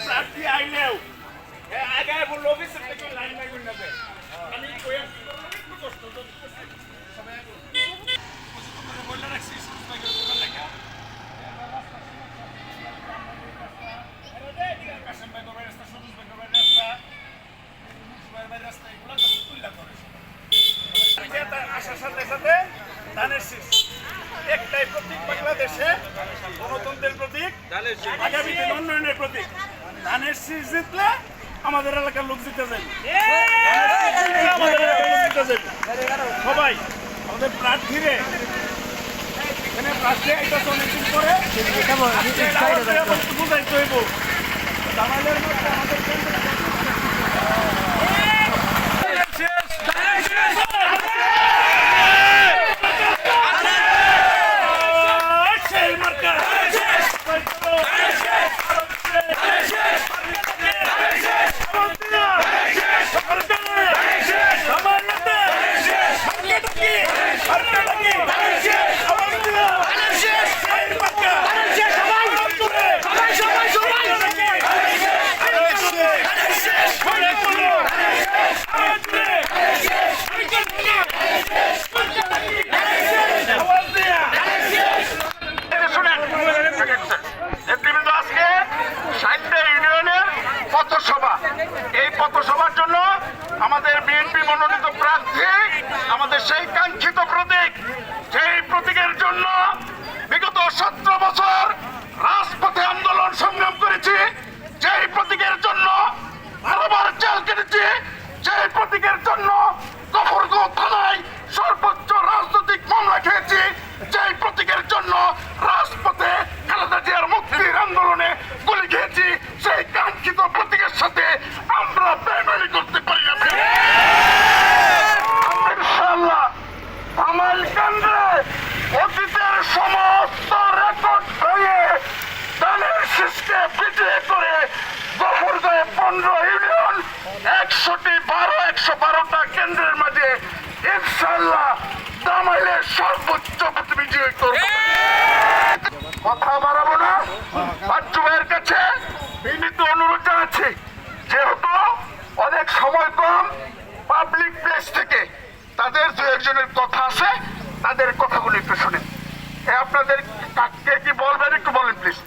প্রার্থী আইলেও আগে বললো অফিসের থেকে লাইন লাগুন না যায় আমি কইয়া কি করব একটু কষ্ট তো সবাই বললা রাখছি সুপার দোকান লাগা কাশেম ভাই গোবার রাস্তা সবুজ ভাই গোবার রাস্তা সুপার ভাই রাস্তা এগুলো তো তুললা করে আসার সাথে সাথে ধানের শীষ একটাই প্রতীক বাংলাদেশে গণতন্ত্রের প্রতীক আগামী দিন উন্নয়নের প্রতীক ধানের শীষ জিতলে আমাদের এলাকার লোক জিতে যাবে সবাই আমাদের প্রার্থীরে এখানে প্রার্থী এটা অনেকদিন পরে বুঝাইতে হইব দামাইলের মধ্যে আমাদের পথসভার জন্য আমাদের বিএনপি মনোনীত প্রার্থী আমাদের সেই কাঙ্ক্ষিত প্রতীক সেই প্রতীকের জন্য বিগত 17 বছর রাজপথে আন্দোলন সংগ্রাম করেছি যেই প্রতীকের জন্য বারবার জেল কেটেছি যেই প্রতীকের জন্য গফরগাঁও থানায় সর্বোচ্চ রাজনৈতিক মামলা খেয়েছি যেই প্রতীকের জন্য রাজপথে খালেদা জিয়ার মুক্তির আন্দোলনে গুলি খেয়েছি সেই কাঙ্ক্ষিত প্রতীকের সাথে আমরা বেমানি করতে পারি না ইনশাআল্লাহ আমার কেন্দ্রে অতীতের সমস্ত রেকর্ড ভেঙে ধানের শীষকে বিজয় করে গফরগাঁয়ে 15 ইউনিয়ন 112টা কেন্দ্রের মাঝে ইনশাআল্লাহ দামাইলের সর্বোচ্চ বিজয় করব কথা বাড়াবো না বাচ্চু ভাইয়ের কাছে বিনীত অনুরোধ জানাচ্ছি যেহেতু অনেক সময় কম পাবলিক প্লেস থেকে তাদের দু একজনের কথা আছে তাদের কথাগুলো একটু শুনেন আপনাদের কাকে কি বলবেন একটু বলেন প্লিজ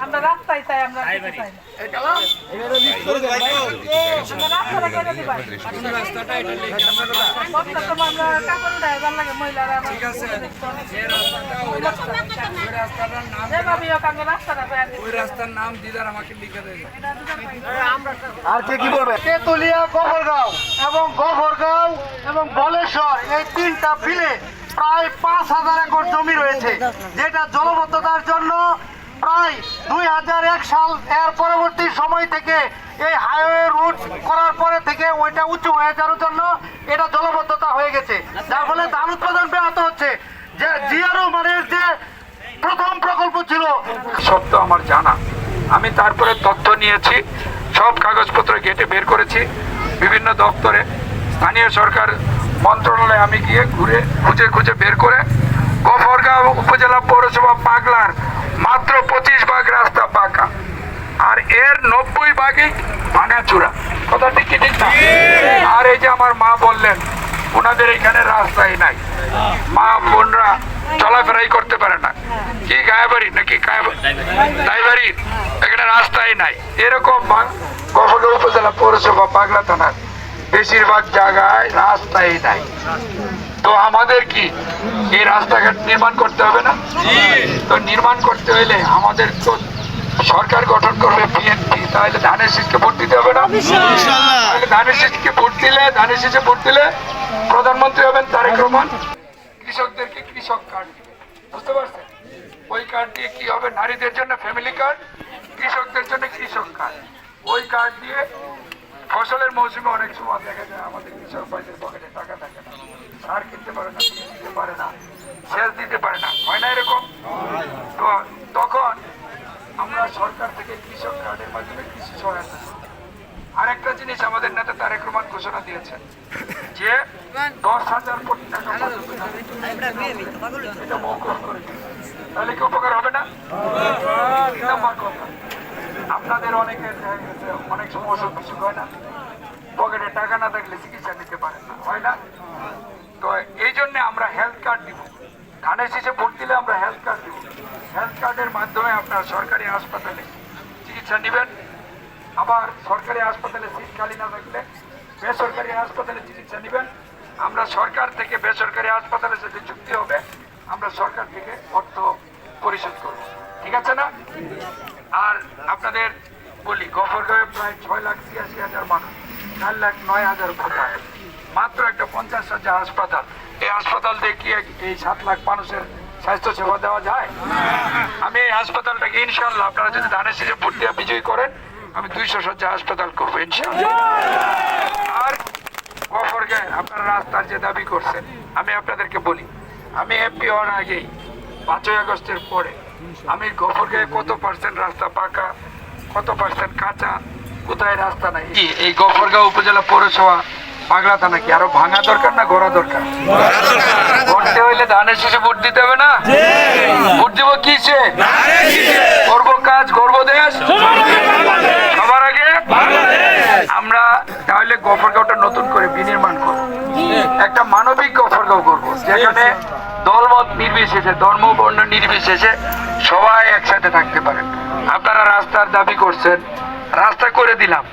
আমরা রাস্তায় চাই আমরা রাস্তার নাম দিদার আমাকে লিখে দেয় আর কি বলবে তেতুলিয়া গফরগাঁও এবং বলেশ্বর এই 3টা বিলে প্রায় 5000 একর জমি রয়েছে যেটা জলবদ্ধতার জন্য প্রায় 2001 সাল এর পরবর্তী সময় থেকে এই হাইওয়ে রুট করার পরে থেকে ওইটা উঁচু হয়ে যাওয়ার জন্য এটা জলবদ্ধতা হয়ে গেছে যার ফলে ধান উৎপাদন ব্যাহত হচ্ছে যে জিয়া রহমানের যে প্রথম প্রকল্প ছিল সব তো আমার জানা আমি তারপরে তথ্য নিয়েছি সব কাগজপত্র ঘেটে বের করেছি বিভিন্ন দপ্তরে স্থানীয় সরকার মন্ত্রণালয়ে আমি গিয়ে ঘুরে খুঁজে বের করে গফরগাঁও উপজেলা পৌরসভা পাগলার মাত্র 25 ভাগ রাস্তা পাকা আর এর 90 ভাগই ভাঙাচুরা কথা ঠিক কি ঠিক না আর এই যে আমার মা বললেন ওনাদের এখানে রাস্তাই নাই মা বোনরা চলাফেরাই করতে পারে না কি গায়েবাড়ি নাকি গায়েবাড়ি এখানে রাস্তাই নাই এরকম গফরগাঁও উপজেলা পৌরসভা পাগলা থানার বেশিরভাগ জায়গায় রাস্তাই নাই তো আমাদের কি এই রাস্তাঘাট নির্মাণ করতে হবে না তো নির্মাণ করতে হলে আমাদের তো সরকার গঠন করবে বিএনপি তাহলে ধানের শীষকে ভোট দিতে হবে না তাহলে ধানের শীষকে ভোট দিলে প্রধানমন্ত্রী হবেন তারেক রহমান কৃষকদেরকে কৃষক কার্ড দিবে বুঝতে পারছেন ওই কার্ড দিয়ে কি হবে নারীদের জন্য ফ্যামিলি কার্ড কৃষকদের জন্য কৃষক কার্ড ওই কার্ড দিয়ে ফসলের মৌসুমে অনেক সময় দেখা যায় আমাদের কৃষক ভাইদের পকেটে টাকা থাকে না সার কিনতে পারে না দিতে পারে না সেচ দিতে পারে না হয় না এরকম তো তখন আমরা সরকার থেকে কৃষক কার্ডের মাধ্যমে কৃষি সহায়তা আরেকটা জিনিস আমাদের নেতা তারেক রহমান ঘোষণা দিয়েছেন যে 10,000 কোটি টাকা এটা মৌকুফ করে তাহলে কি উপকার হবে না অনেক সময় ওষুধ বিসুখ হয় না, পকেটে টাকা না থাকলে চিকিৎসা নিতে পারেন না, হয় না? তো এই জন্য আমরা হেলথ কার্ড দিব, ধানের শীষে ভোট দিলে আমরা হেলথ কার্ড দিব। হেলথ কার্ডের মাধ্যমে আপনার সরকারি হাসপাতালে চিকিৎসা নেবেন, আবার সরকারি হাসপাতালে সিট খালি না থাকলে বেসরকারি হাসপাতালে চিকিৎসা নেবেন। আমরা সরকার থেকে বেসরকারি হাসপাতালের সাথে চুক্তি হবে, আমরা সরকার থেকে অর্থ পরিশোধ করব, ঠিক আছে না? আর আপনাদের বলি, গফরগাঁওয়ে প্রায় 6,86,000 মানুষ, 4,09,000 ভোটার, মাত্র একটা 50 শয্যা হাসপাতাল। এই হাসপাতাল দিয়ে কি এই 7 লাখ মানুষের স্বাস্থ্য সেবা দেওয়া যায়? আমি এই হাসপাতালটাকে ইনশাল্লাহ আপনারা যদি ধানের শীষে ভোট দিয়ে বিজয়ী করেন, আমি 200 শয্যা হাসপাতাল করবো ইনশাল্লাহ। আর গফরগাঁয়ে আপনারা রাস্তার যে দাবি করছেন, আমি আপনাদেরকে বলি, আমি এমপি হওয়ার আগেই 5ই আগস্টের পরে আমি গফরগাঁয়ে কত পার্সেন্ট রাস্তা পাকা, কত পার্সেন্ট কাঁচা, কোথায় রাস্তা নাই, এই গফরগাঁও উপজেলা পৌরসভা পাগলা থানা কি আরো ভাঙা দরকার না গড়া দরকার? ভোট হইলে ধানের শীষে ভোট দিতে হবে না? ভোট দিব কিসে? করবো কাজ, করবো দেশ, সবার আগে আমরা তাহলে গফরগাঁওটা নতুন করে বিনির্মাণ করবো, একটা মানবিক গফরগাঁও করবো, যেখানে দলমত নির্বিশেষে, ধর্ম বর্ণ নির্বিশেষে সবাই একসাথে থাকতে পারেন। আপনারা রাস্তার দাবি করছেন, রাস্তা করে দিলাম,